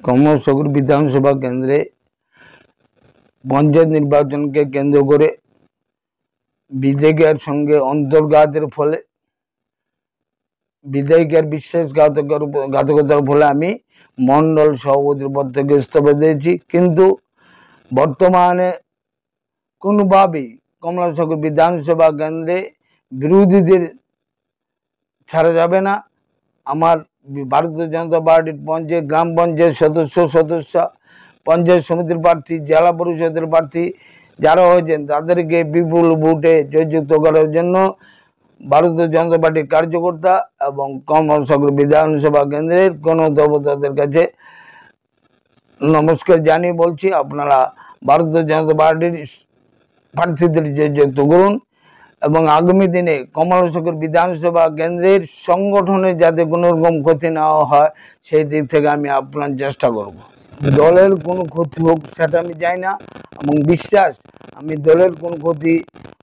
কমলসাগর বিধানসভা কেন্দ্রে পঞ্চায়েত নির্বাচনকে কেন্দ্র করে বিধায়িকার সঙ্গে অন্তর্ঘাতের ফলে বিধায়িকার বিশ্বাসঘাতকতার ফলে আমি মন্ডল সভাপতির পদ থেকে ইস্তফা দিয়েছি। কিন্তু বর্তমানে কোনোভাবেই কমলাসাগর বিধানসভা কেন্দ্রে বিরোধীদের ছাড়া যাবে না। আমার ভারতীয় জনতা পার্টির গ্রাম পঞ্চায়েত সদস্য, পঞ্চায়েত সমিতির প্রার্থী, জেলা পরিষদের প্রার্থী যারা হয়েছেন তাদেরকে বিপুল ভোটে জয়যুক্ত করার জন্য ভারতীয় জনতা পার্টির কার্যকর্তা এবং কমলসাগর বিধানসভা কেন্দ্রের গণদেবতাদের কাছে নমস্কার জানিয়ে বলছি, আপনারা ভারতীয় জনতা পার্টির প্রার্থীদের জয়যুক্ত করুন এবং আগামী দিনে কমলসাগর বিধানসভা কেন্দ্রের সংগঠনে যাতে কোনো রকম ক্ষতি না হয় সেই দিক থেকে আমি আপনার চেষ্টা করব। দলের কোনো ক্ষতি হোক সেটা আমি চাই না এবং বিশ্বাস আমি দলের কোনো ক্ষতি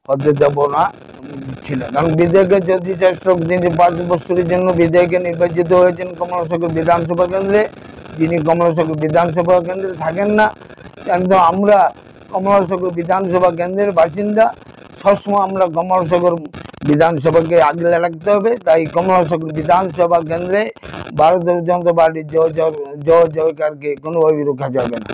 হতে দেব না, দিচ্ছি না। কারণ বিধায়কের যথেষ্ট তিনি 5 বছরের জন্য বিধায়কে নির্বাচিত হয়েছেন কমলসাগর বিধানসভা কেন্দ্রে, যিনি কমলসাগর বিধানসভা কেন্দ্রে থাকেন না। কিন্তু আমরা কমলসাগর বিধানসভা কেন্দ্রের বাসিন্দা, সবসময় আমরা কমলসাগর বিধানসভাকে আগলে রাখতে হবে। তাই কমলসাগর বিধানসভা কেন্দ্রে ভারতীয় জনতা পার্টির জয় জয়কারকে কোনোভাবেই রোকা যাবে না।